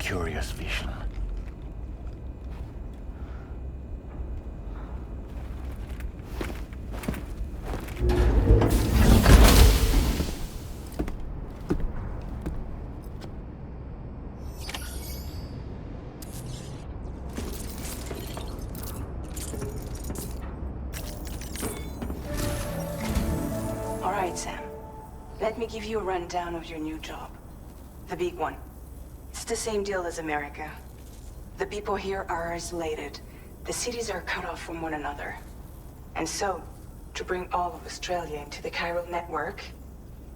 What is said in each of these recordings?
curious vision. All right, Sam. Let me give you a rundown of your new job. The big one. It's the same deal as America. The people here are isolated. The cities are cut off from one another. And so, to bring all of Australia into the chiral network,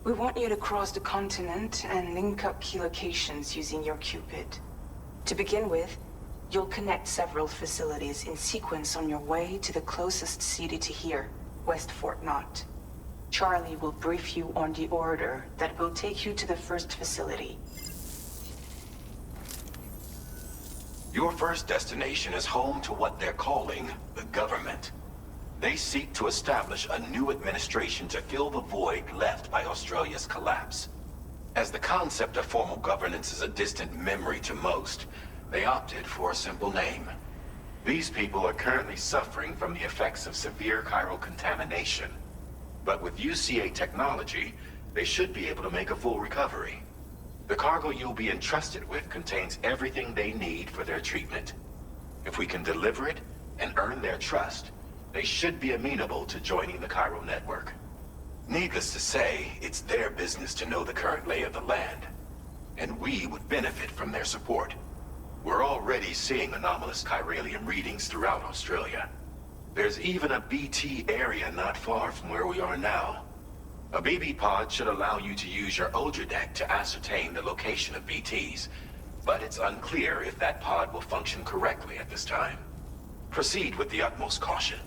we want you to cross the continent and link up key locations using your Cupid. To begin with, you'll connect several facilities in sequence on your way to the closest city to here, West Fort Knott. Charlie will brief you on the order that will take you to the first facility. Your first destination is home to what they're calling the government. They seek to establish a new administration to fill the void left by Australia's collapse. As the concept of formal governance is a distant memory to most, they opted for a simple name. These people are currently suffering from the effects of severe chiral contamination. But with UCA technology, they should be able to make a full recovery. The cargo you'll be entrusted with contains everything they need for their treatment. If we can deliver it and earn their trust, they should be amenable to joining the chiral network. Needless to say, it's their business to know the current lay of the land, and we would benefit from their support. We're already seeing anomalous chiralium readings throughout Australia. There's even a BT area not far from where we are now. A BB pod should allow you to use your Ultra deck to ascertain the location of BTs, but it's unclear if that pod will function correctly at this time. Proceed with the utmost caution.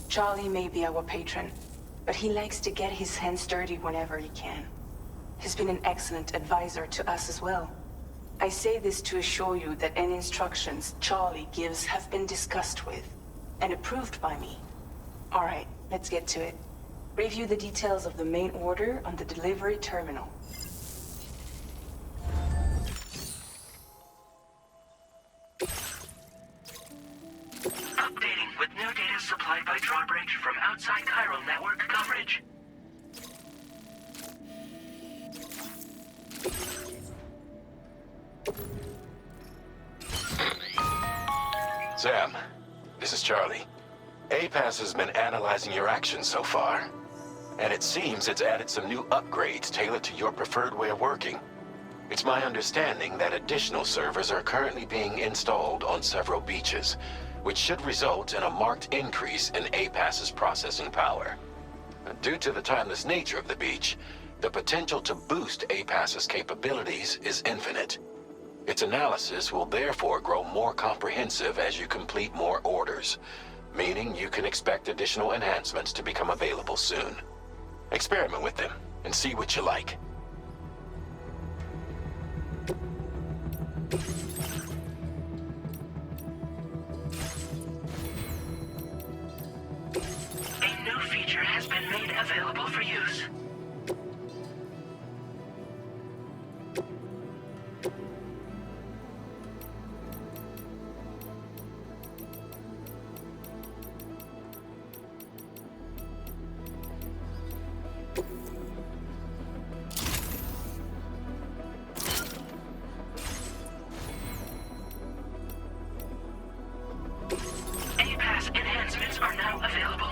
Charlie may be our patron, but he likes to get his hands dirty whenever he can. He's been an excellent advisor to us as well. I say this to assure you that any instructions Charlie gives have been discussed with and approved by me. All right, let's get to it. Review the details of the main order on the delivery terminal. Updating with new data supplied by Drawbridge from outside chiral network coverage. Sam, this is Charlie. APAS has been analyzing your actions so far, and it seems it's added some new upgrades tailored to your preferred way of working. It's my understanding that additional servers are currently being installed on several beaches, which should result in a marked increase in APAS's processing power. Due to the timeless nature of the beach, the potential to boost APAS's capabilities is infinite. Its analysis will therefore grow more comprehensive as you complete more orders, meaning you can expect additional enhancements to become available soon. Experiment with them and see what you like. A new feature has been made available for use. APAS enhancements are now available.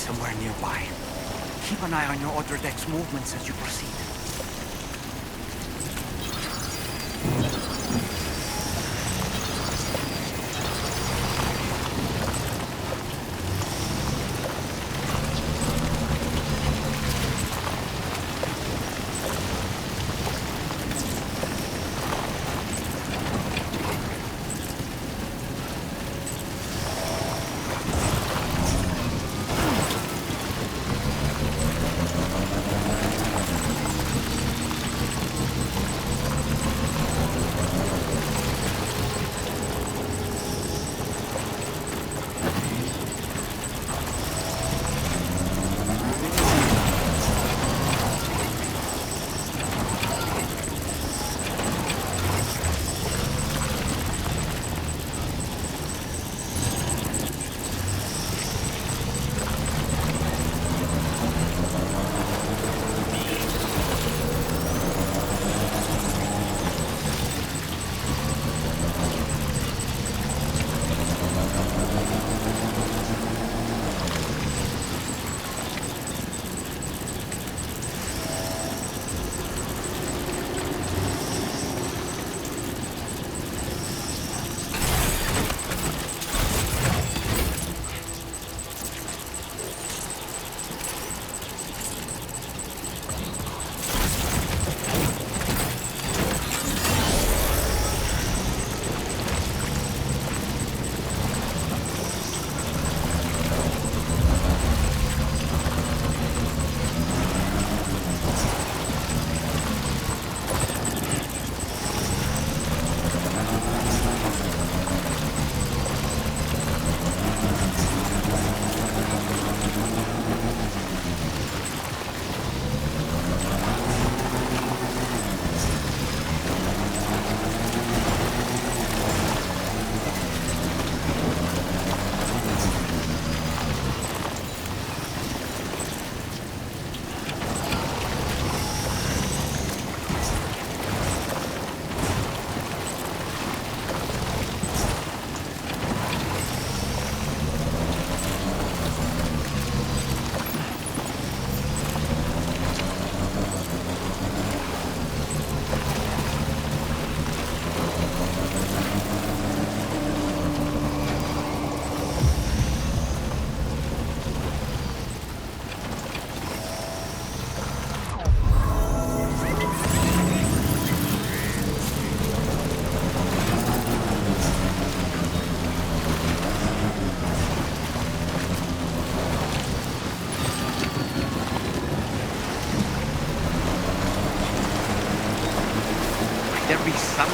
somewhere nearby. Keep an eye on your other deck's movements as you proceed.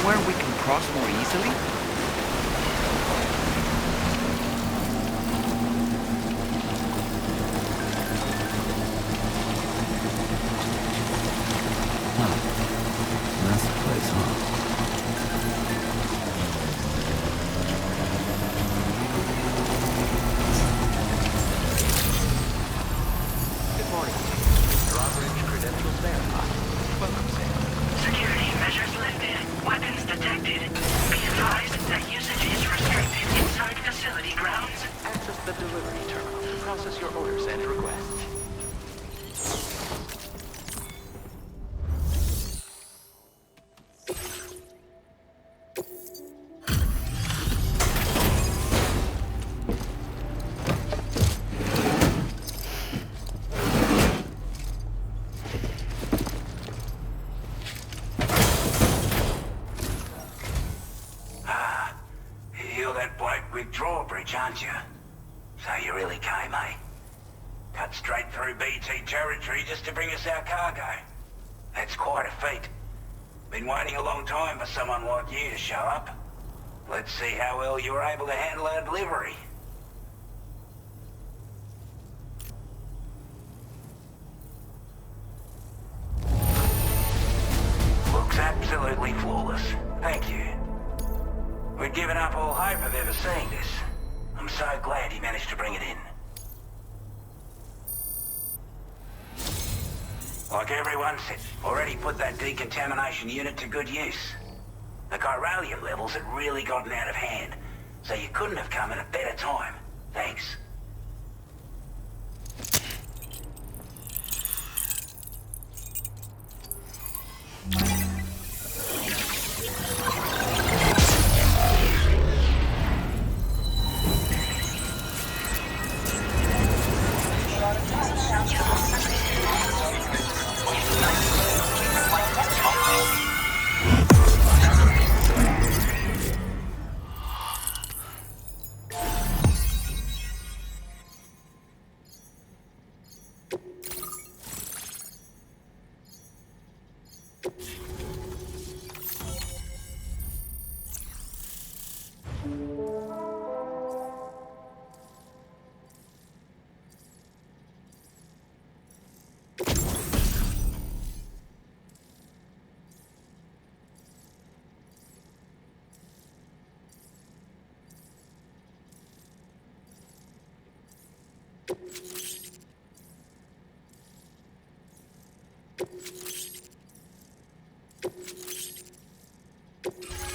somewhere we can cross more easily? That's the place, huh? Good morning. Drawbridge credentials verified. Welcome, Sam. Security measures lifted. Weapons detected. Be advised that usage is restricted inside facility grounds. Access the delivery terminal to process your orders and requests. You're that bloke with drawbridge, aren't you? So you really came, eh? Cut straight through BT territory just to bring us our cargo. That's quite a feat. Been waiting a long time for someone like you to show up. Let's see how well you were able to handle our delivery. Looks absolutely flawless. Thank you. We'd given up all hope of ever seeing this. I'm so glad you managed to bring it in. Like everyone said, already put that decontamination unit to good use. The chiralium levels had really gotten out of hand, so you couldn't have come at a better time. Thanks.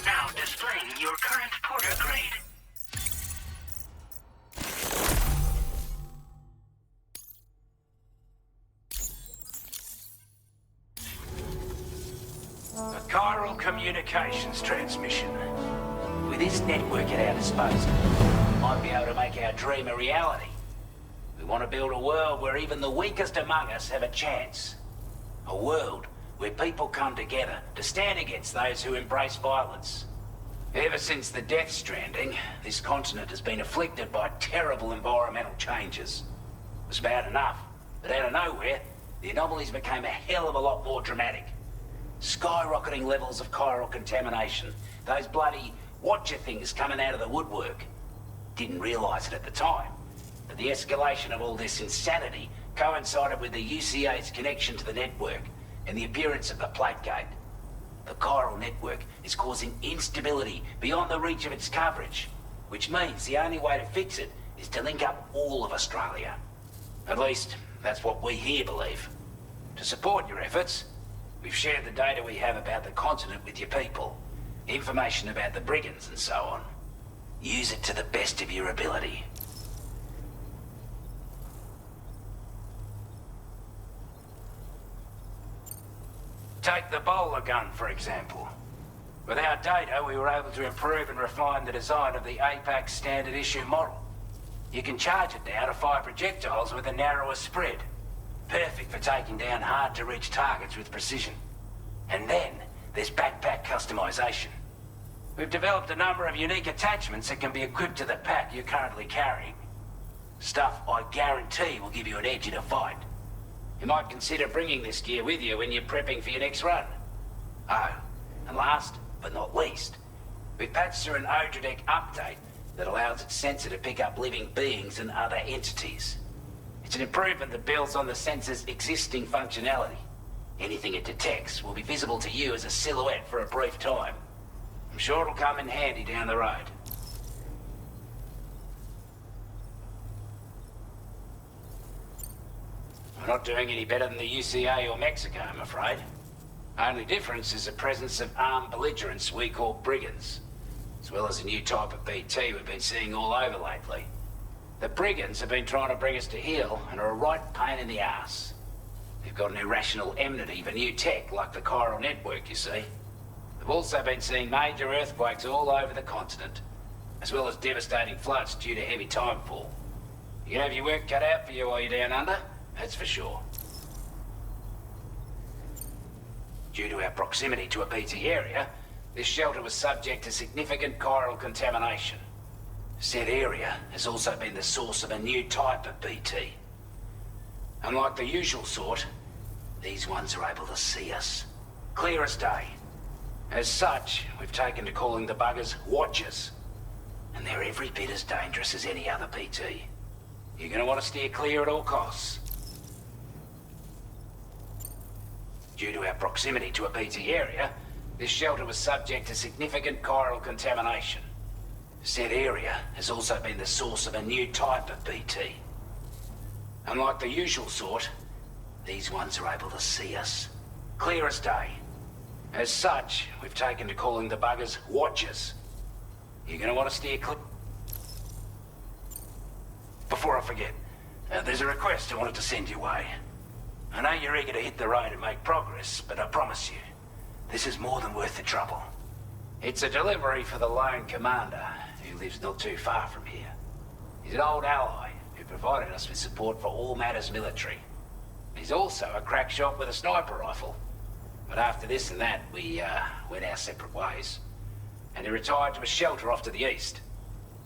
Now displaying your current porter grade. A chiral communications transmission. With this network at our disposal, we might be able to make our dream a reality. We want to build a world where even the weakest among us have a chance. A world where people come together to stand against those who embrace violence. Ever since the death stranding, this continent has been afflicted by terrible environmental changes. It was bad enough, but out of nowhere, the anomalies became a hell of a lot more dramatic. Skyrocketing levels of chiral contamination, those bloody watcher things coming out of the woodwork. Didn't realize it at the time, but the escalation of all this insanity coincided with the UCA's connection to the network and the appearance of the plate gate. The chiral network is causing instability beyond the reach of its coverage, which means the only way to fix it is to link up all of Australia. At least, that's what we here believe. To support your efforts, we've shared the data we have about the continent with your people, information about the brigands and so on. Use it to the best of your ability. Take the bowler gun, for example. With our data, we were able to improve and refine the design of the APAC standard issue model. You can charge it now to fire projectiles with a narrower spread. Perfect for taking down hard-to-reach targets with precision. And then, there's backpack customization. We've developed a number of unique attachments that can be equipped to the pack you're currently carrying. Stuff I guarantee will give you an edge in a fight. You might consider bringing this gear with you when you're prepping for your next run. Oh, and last but not least, we patched through an Odradek update that allows its sensor to pick up living beings and other entities. It's an improvement that builds on the sensor's existing functionality. Anything it detects will be visible to you as a silhouette for a brief time. I'm sure it'll come in handy down the road. We're not doing any better than the UCA or Mexico, I'm afraid. Only difference is the presence of armed belligerents we call brigands, as well as a new type of BT we've been seeing all over lately. The brigands have been trying to bring us to heel and are a right pain in the ass. They've got an irrational enmity for new tech like the chiral network, you see. They've also been seeing major earthquakes all over the continent, as well as devastating floods due to heavy timefall. You can have your work cut out for you while you're down under, that's for sure. Due to our proximity to a BT area, this shelter was subject to significant chiral contamination. Said area has also been the source of a new type of BT. Unlike the usual sort, these ones are able to see us. Clear as day. As such, we've taken to calling the buggers Watchers. And they're every bit as dangerous as any other BT. You're gonna want to steer clear at all costs. Due to our proximity to a BT area, this shelter was subject to significant chiral contamination. Said area has also been the source of a new type of BT. Unlike the usual sort, these ones are able to see us. Clear as day. As such, we've taken to calling the buggers Watchers. You're gonna want to steer clear. Before I forget, there's a request I wanted to send your way. I know you're eager to hit the road and make progress, but I promise you, this is more than worth the trouble. It's a delivery for the lone commander, who lives not too far from here. He's an old ally who provided us with support for all matters military. He's also a crack shot with a sniper rifle. But after this and that, we went our separate ways. And he retired to a shelter off to the east.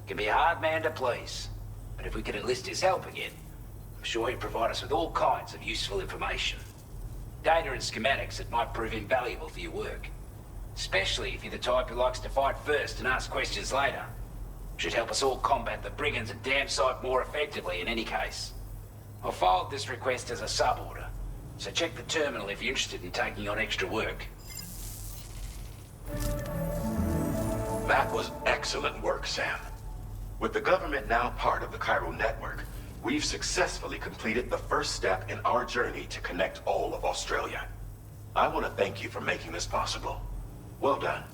Can be a hard man to please, but if we could enlist his help again, I'm sure he'd provide us with all kinds of useful information. Data and schematics that might prove invaluable for your work. Especially if you're the type who likes to fight first and ask questions later. Should help us all combat the brigands a damn sight more effectively in any case. I'll forward this request as a sub-order, so check the terminal if you're interested in taking on extra work. That was excellent work, Sam. With the government now part of the chiral network, we've successfully completed the first step in our journey to connect all of Australia. I want to thank you for making this possible. Well done.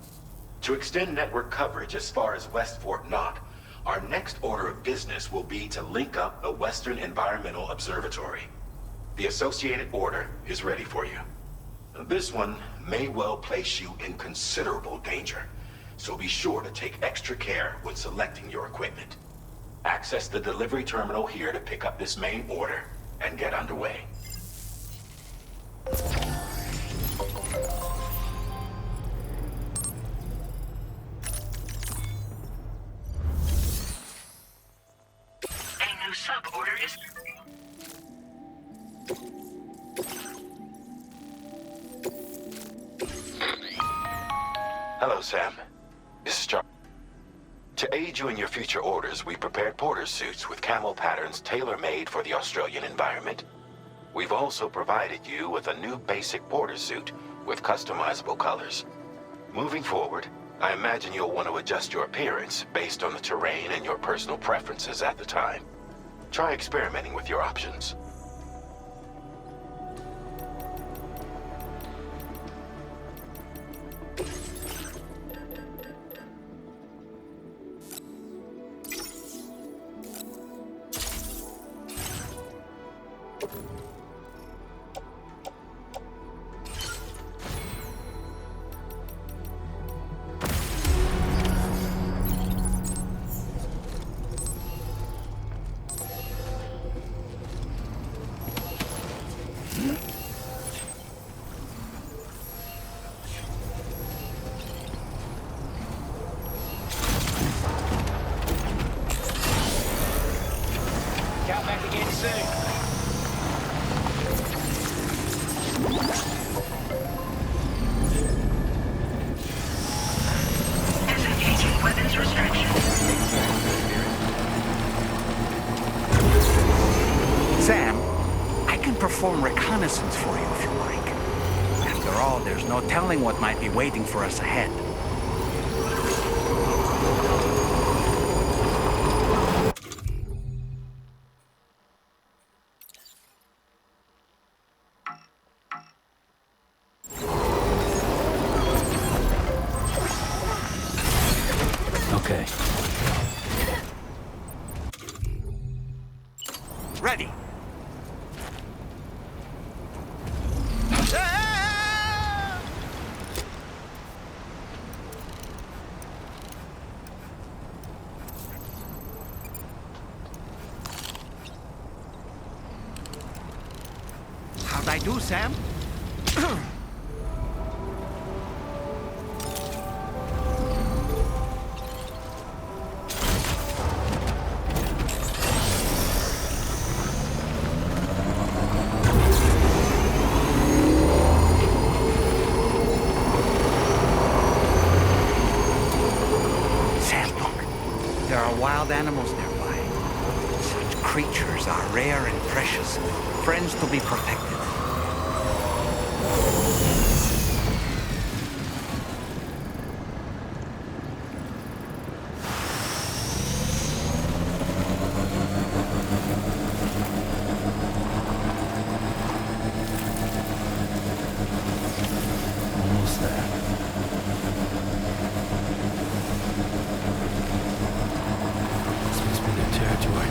To extend network coverage as far as West Fort Knox, our next order of business will be to link up the Western Environmental Observatory. The associated order is ready for you. This one may well place you in considerable danger, so be sure to take extra care when selecting your equipment. Access the delivery terminal here to pick up this main order and get underway. A new sub-order is... Hello, Sam. This is Charlie. To aid you in your future orders, we prepared porter suits with camo patterns tailor-made for the Australian environment. We've also provided you with a new basic porter suit with customizable colors. Moving forward, I imagine you'll want to adjust your appearance based on the terrain and your personal preferences at the time. Try experimenting with your options. Come back again soon. Sam, I can perform reconnaissance for you if you like. After all, there's no telling what might be waiting for us ahead. Okay. Ready. How'd I do, Sam? Sam, look. There are wild animals nearby. Such creatures are rare and precious. Friends to be protected. Almost there. This must be their territory.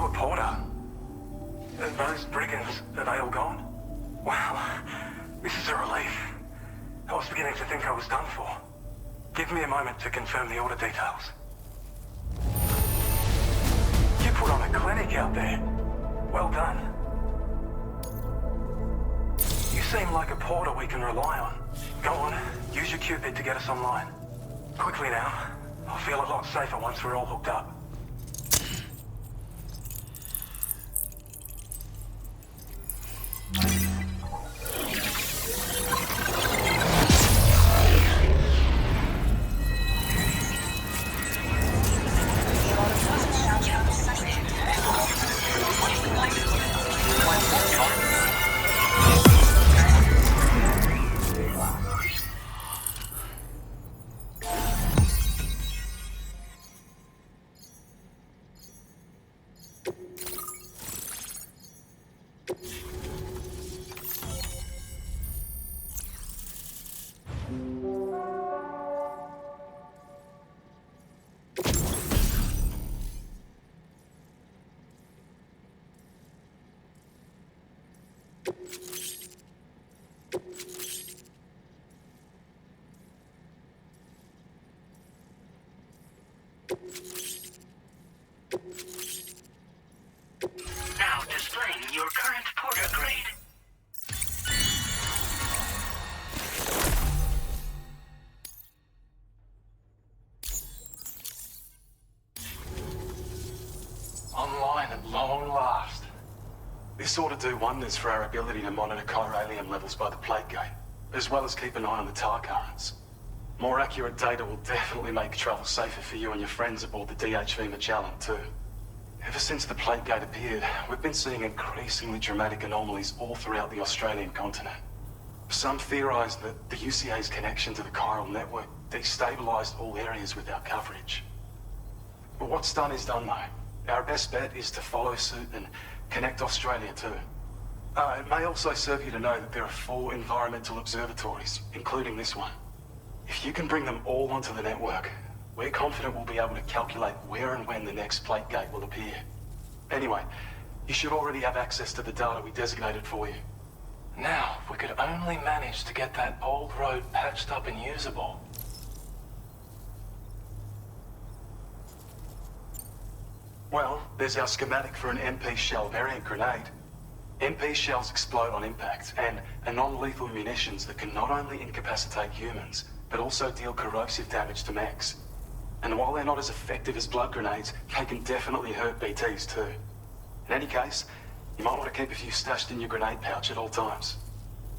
Stuart Porter. Those brigands, are they all gone? Well, this is a relief. I was beginning to think I was done for. Give me a moment to confirm the order details. You put on a clinic out there. Well done. You seem like a porter we can rely on. Go on, use your Cupid to get us online. Quickly now. I'll feel a lot safer once we're all hooked up. Now displaying your current porter grade. Online at long last. This ought to do wonders for our ability to monitor chiralium levels by the plate gate, as well as keep an eye on the tar currents. More accurate data will definitely make travel safer for you and your friends aboard the DHV Magellan too. Ever since the plate gate appeared, we've been seeing increasingly dramatic anomalies all throughout the Australian continent. Some theorise that the UCA's connection to the chiral network destabilised all areas with our coverage. But what's done is done though. Our best bet is to follow suit and connect Australia too. It may also serve you to know that there are 4 environmental observatories, including this one. If you can bring them all onto the network, we're confident we'll be able to calculate where and when the next plate gate will appear. Anyway, you should already have access to the data we designated for you. Now, if we could only manage to get that old road patched up and usable. Well, there's our schematic for an MP shell variant grenade. MP shells explode on impact, and are non-lethal munitions that can not only incapacitate humans, but also deal corrosive damage to mechs. And while they're not as effective as blood grenades, they can definitely hurt BTs too. In any case, you might want to keep a few stashed in your grenade pouch at all times.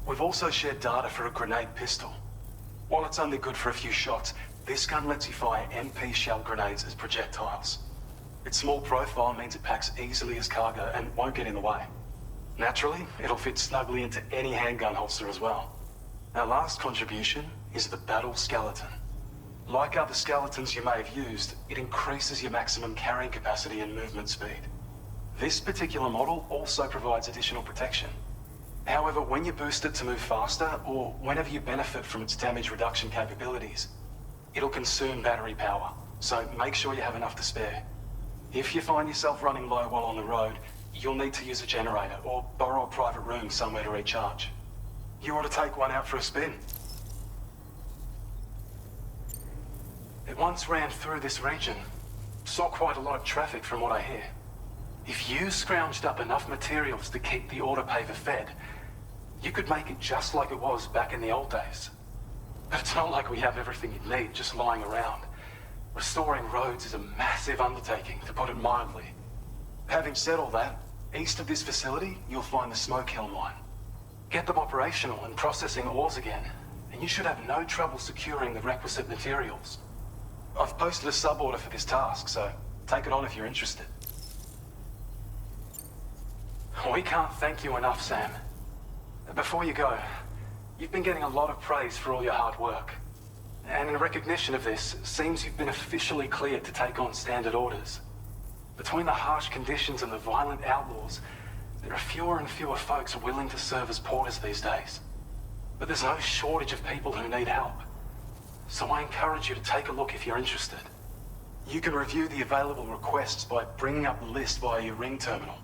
We've also shared data for a grenade pistol. While it's only good for a few shots, this gun lets you fire MP shell grenades as projectiles. Its small profile means it packs easily as cargo and won't get in the way. Naturally, it'll fit snugly into any handgun holster as well. Our last contribution is the battle skeleton. Like other skeletons you may have used, it increases your maximum carrying capacity and movement speed. This particular model also provides additional protection. However, when you boost it to move faster, or whenever you benefit from its damage reduction capabilities, it'll consume battery power, so make sure you have enough to spare. If you find yourself running low while on the road, you'll need to use a generator or borrow a private room somewhere to recharge. You ought to take one out for a spin. It once ran through this region. Saw quite a lot of traffic from what I hear. If you scrounged up enough materials to keep the autopaver fed, you could make it just like it was back in the old days. But it's not like we have everything you need just lying around. Restoring roads is a massive undertaking, to put it mildly. Having said all that, east of this facility, you'll find the Smoke Hill mine. Get them operational and processing ores again, and you should have no trouble securing the requisite materials. I've posted a sub-order for this task, so take it on if you're interested. We can't thank you enough, Sam. Before you go, you've been getting a lot of praise for all your hard work. And in recognition of this, it seems you've been officially cleared to take on standard orders. Between the harsh conditions and the violent outlaws, there are fewer and fewer folks willing to serve as porters these days. But there's no shortage of people who need help. So I encourage you to take a look if you're interested. You can review the available requests by bringing up the list via your ring terminal.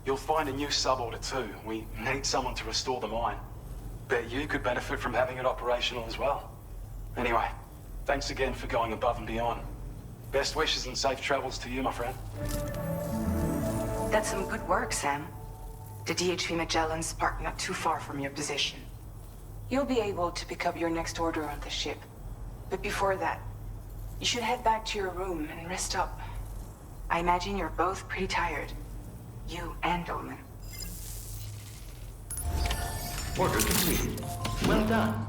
You'll find a new suborder too. We need someone to restore the mine. Bet you could benefit from having it operational as well. Anyway, thanks again for going above and beyond. Best wishes and safe travels to you, my friend. That's some good work, Sam. The DHV Magellan's parked not too far from your position. You'll be able to pick up your next order on the ship. But before that, you should head back to your room and rest up. I imagine you're both pretty tired. You and Dolman. Order complete. Well done.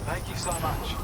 Thank you so much.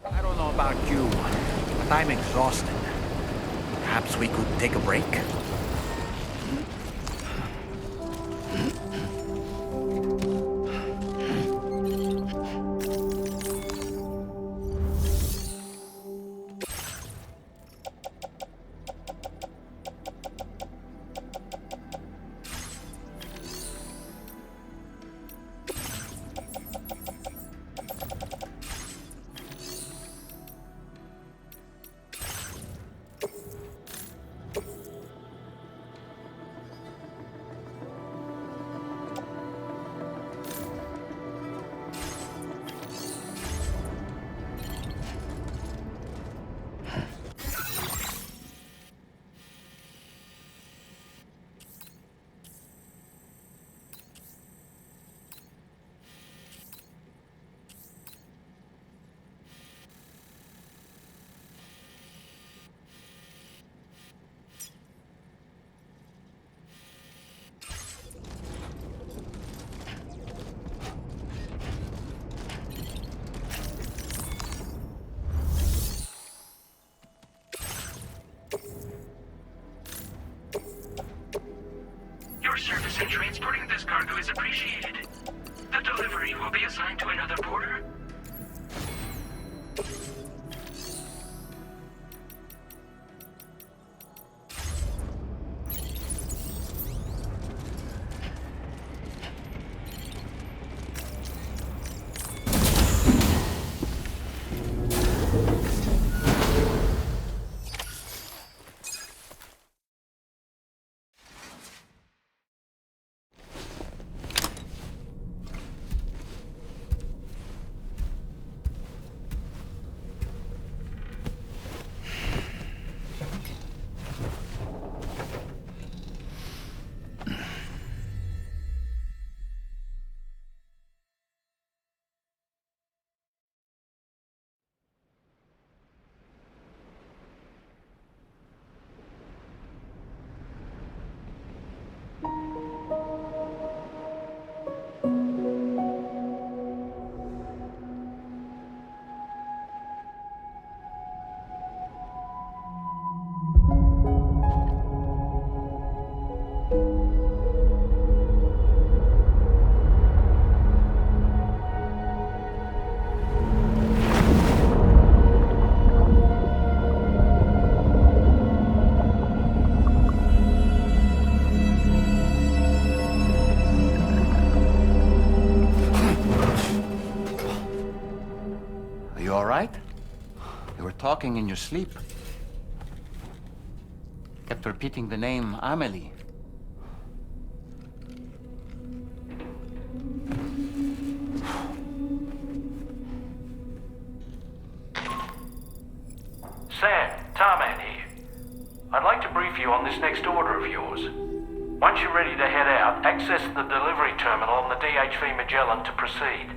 I don't know about you, but I'm exhausted. Perhaps we could take a break? Your service in transporting this cargo is appreciated. The delivery will be assigned to another porter. talking in your sleep. Kept repeating the name Amelie. Sam, Tarman here. to brief you on this next order of yours. Once you're ready to head out, access the delivery terminal on the DHV Magellan to proceed.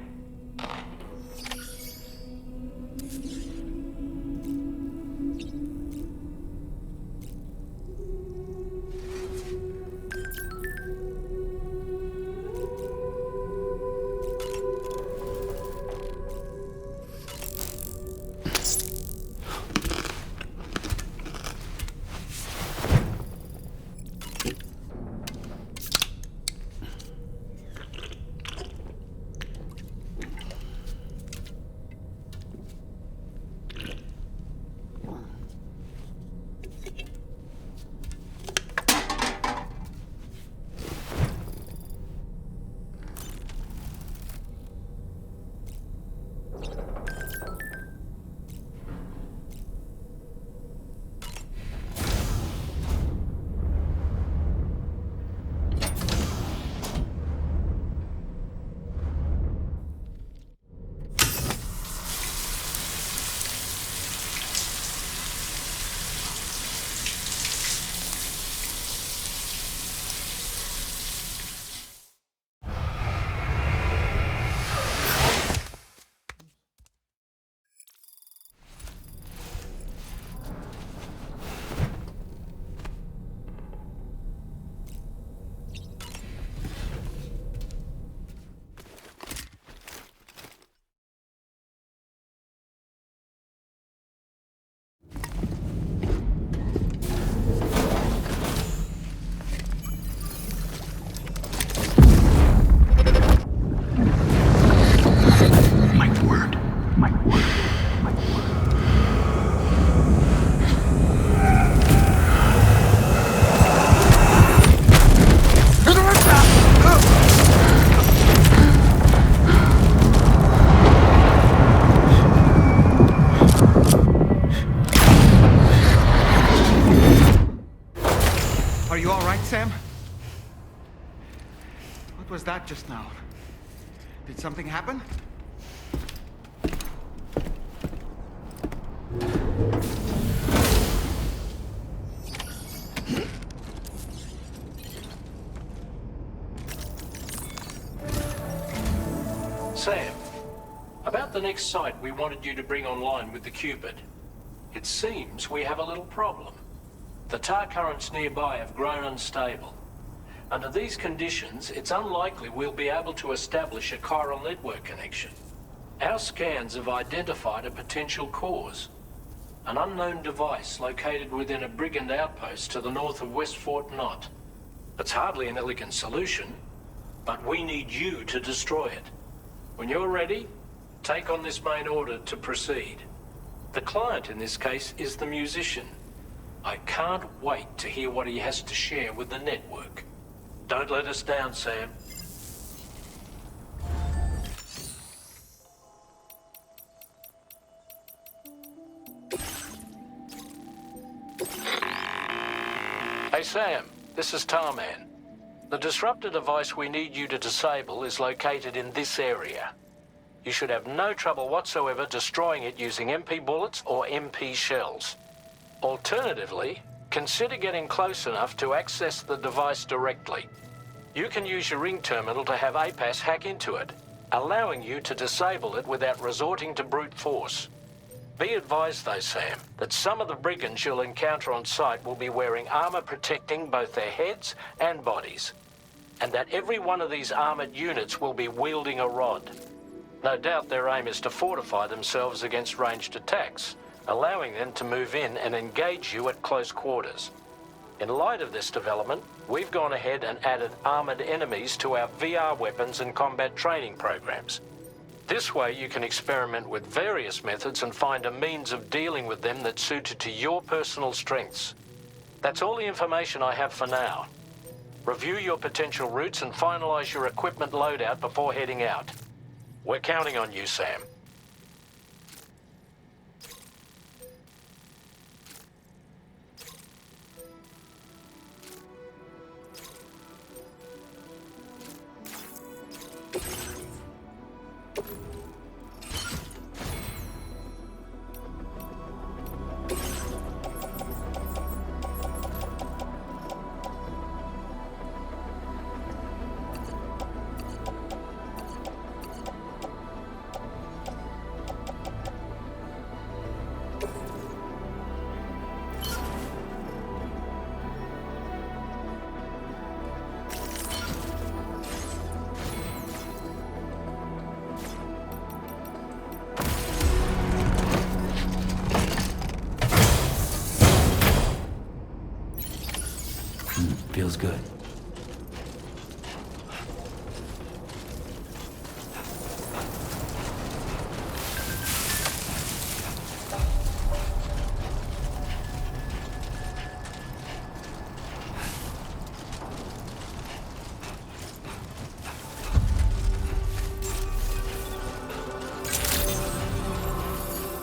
Are you all right, Sam? What was that just now? Did something happen? Sam, about the next site we wanted you to bring online with the Cupid. It seems we have a little problem. The tar currents nearby have grown unstable. Under these conditions, it's unlikely we'll be able to establish a chiral network connection. Our scans have identified a potential cause. An unknown device located within a brigand outpost to the north of West Fort Knot. It's hardly an elegant solution, but we need you to destroy it. When you're ready, take on this main order to proceed. The client in this case is the musician. I can't wait to hear what he has to share with the network. Don't let us down, Sam. Hey Sam, this is Tarman. The disruptor device we need you to disable is located in this area. You should have no trouble whatsoever destroying it using MP bullets or MP shells. Alternatively, consider getting close enough to access the device directly. You can use your ring terminal to have APAS hack into it, allowing you to disable it without resorting to brute force. Be advised though, Sam, that some of the brigands you'll encounter on site will be wearing armor protecting both their heads and bodies, and that every one of these armored units will be wielding a rod. No doubt their aim is to fortify themselves against ranged attacks, allowing them to move in and engage you at close quarters. In light of this development, we've gone ahead and added armored enemies to our VR weapons and combat training programs. This way you can experiment with various methods and find a means of dealing with them that's suited to your personal strengths. That's all the information I have for now. Review your potential routes and finalize your equipment loadout before heading out. We're counting on you, Sam. Feels good.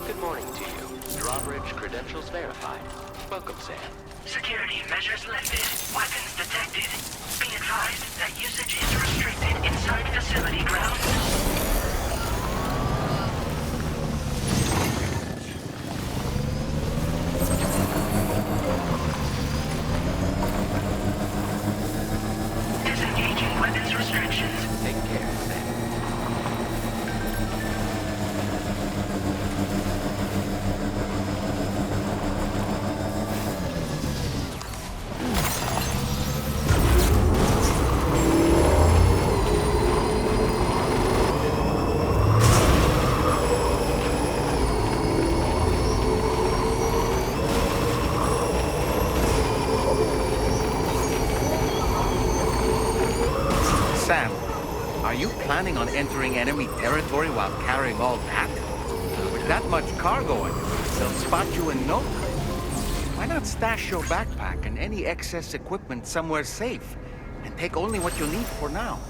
Good morning to you. Drawbridge credentials verified. Welcome, Sam. Security measures lifted. Weapons detected. Be advised that usage is restricted inside facility grounds. Disengaging weapons restrictions. Take care, Sam. Sam, are you planning on entering enemy territory while carrying all that? With that much cargo, they'll spot you in no time. Why not stash your backpack and any excess equipment somewhere safe, and take only what you need for now?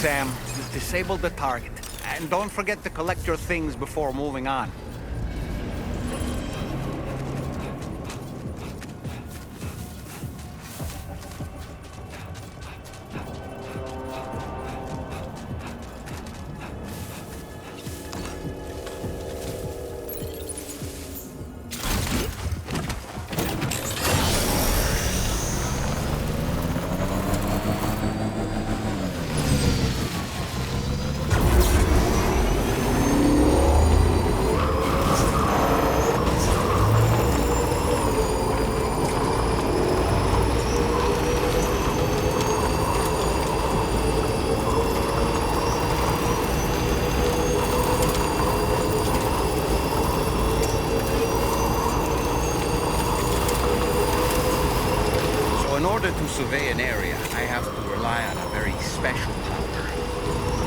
Sam. You've disabled the target. And don't forget to collect your things before moving on. In order to survey an area, I have to rely on a very special power.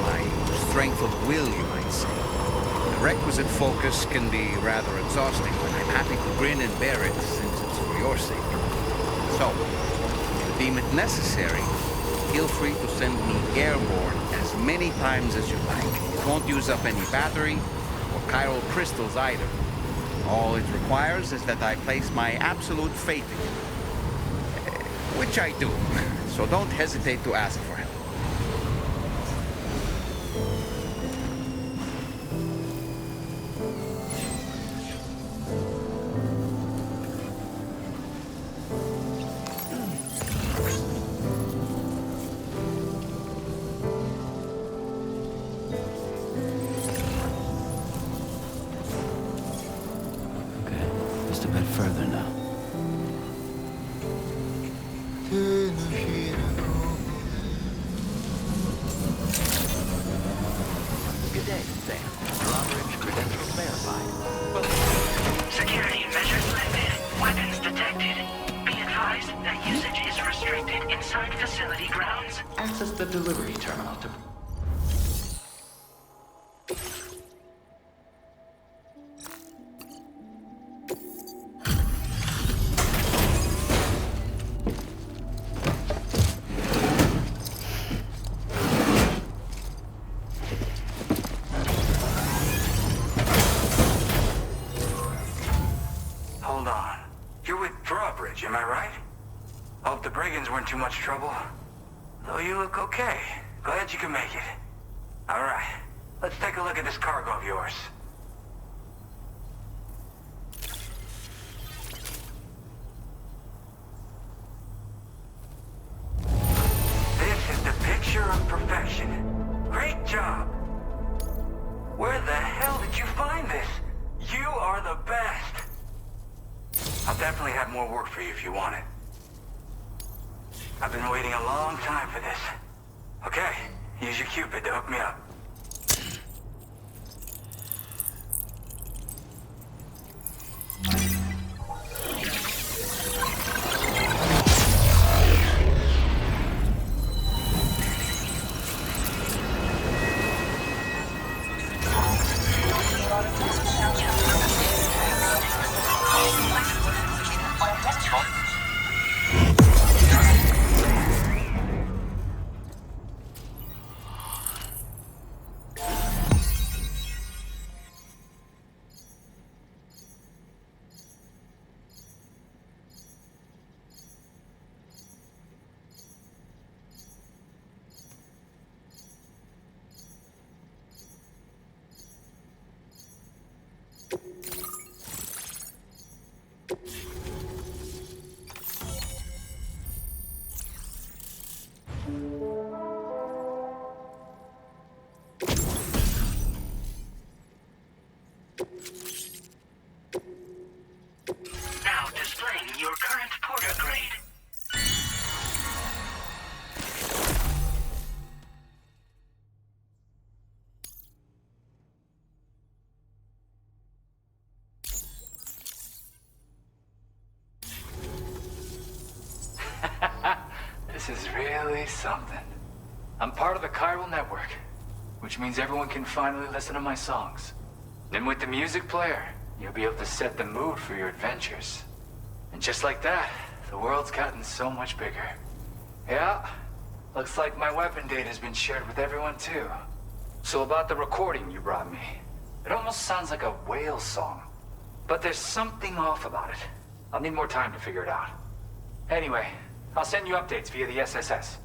My strength of will, you might say. The requisite focus can be rather exhausting, but I'm happy to grin and bear it since it's for your sake. So, if you deem it necessary, feel free to send me airborne as many times as you like. It won't use up any battery or chiral crystals either. All it requires is that I place my absolute faith in you. Which I do, so don't hesitate to ask for help. Okay, just a bit further now. Good day, Sam. Drawbridge credentials verified. Security measures lifted. Weapons detected. Be advised that usage is restricted inside facility grounds. Access the delivery terminal to... Hold on. You're with Drawbridge, am I right? Hope the brigands weren't too much trouble. Though you look okay. Glad you can make it. Alright, let's take a look at this cargo of yours. This is the picture of perfection. Great job. Where the hell did you find this? You are the best. I'll definitely have more work for you if you want it. I've been waiting a long time for this. Okay, use your Cupid to hook me up. Now displaying your current porter grade. This is really something. I'm part of the chiral network, which means everyone can finally listen to my songs. And with the music player, you'll be able to set the mood for your adventures. And just like that, the world's gotten so much bigger. Yeah, Looks like my weapon data has been shared with everyone too. So about the recording you brought me, it almost sounds like a whale song. But there's something off about it. I'll need more time to figure it out. Anyway, I'll send you updates via the SSS.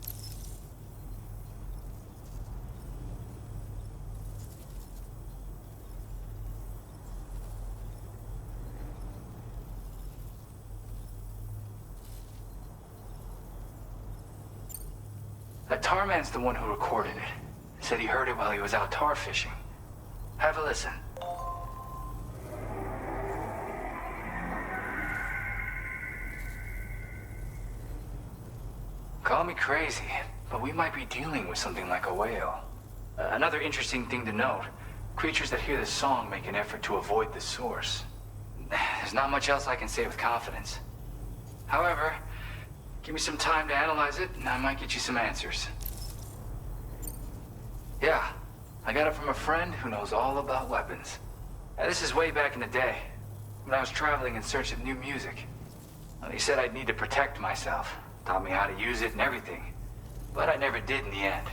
That tar man's the one who recorded it. Said he heard it while he was out tar fishing. Have a listen. Call me crazy, but we might be dealing with something like a whale. Another interesting thing to note, creatures that hear this song make an effort to avoid the source. There's not much else I can say with confidence. However, give me some time to analyze it, and I might get you some answers. Yeah, I got it from a friend who knows all about weapons. This is way back in the day, when I was traveling in search of new music. Well, he said I'd need to protect myself, taught me how to use it and everything. But I never did in the end.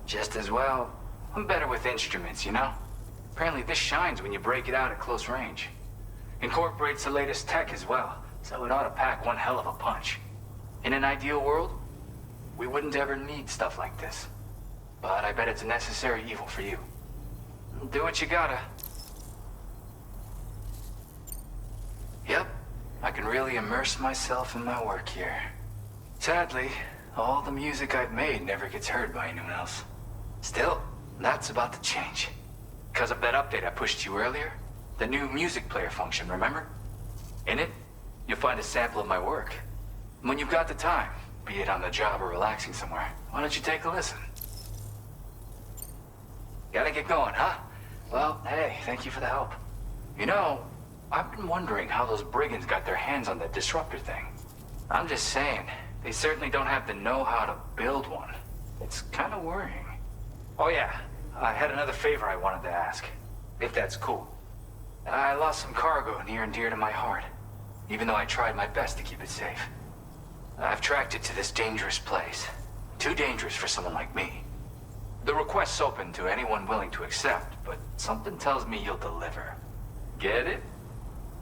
Just as well, I'm better with instruments, you know? Apparently this shines when you break it out at close range. Incorporates the latest tech as well, so it ought to pack one hell of a punch. In an ideal world, we wouldn't ever need stuff like this. But I bet it's a necessary evil for you. Do what you gotta. Yep, I can really immerse myself in my work here. Sadly, all the music I've made never gets heard by anyone else. Still, that's about to change. Because of that update I pushed to you earlier, the new music player function, remember? In it, you'll find a sample of my work. When you've got the time, be it on the job or relaxing somewhere, why don't you take a listen? Gotta get going, huh? Well, hey, thank you for the help. You know, I've been wondering how those brigands got their hands on that disruptor thing. I'm just saying, they certainly don't have the know-how to build one. It's kind of worrying. Oh yeah, I had another favor I wanted to ask, if that's cool. I lost some cargo near and dear to my heart, even though I tried my best to keep it safe. I've tracked it to this dangerous place. Too dangerous for someone like me. The request's open to anyone willing to accept, but something tells me you'll deliver. Get it?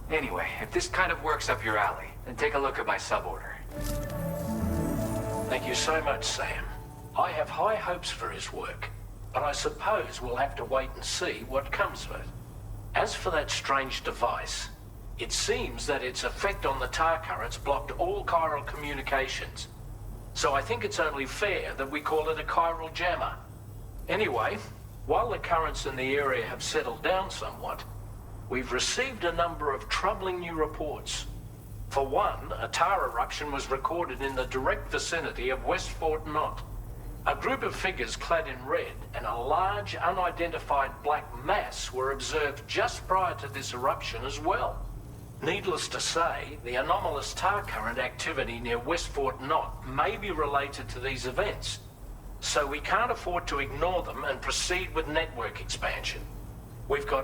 Anyway, if this kind of works up your alley, then take a look at my suborder. Thank you so much, Sam. I have high hopes for his work, but I suppose we'll have to wait and see what comes of it. As for that strange device, it seems that its effect on the tar currents blocked all chiral communications. So I think it's only fair that we call it a chiral jammer. Anyway, while the currents in the area have settled down somewhat, we've received a number of troubling new reports. For one, a tar eruption was recorded in the direct vicinity of West Fort Knot. A group of figures clad in red and a large unidentified black mass were observed just prior to this eruption as well. Needless to say, the anomalous tar current activity near West Fort Knot may be related to these events. So we can't afford to ignore them and proceed with network expansion. We've got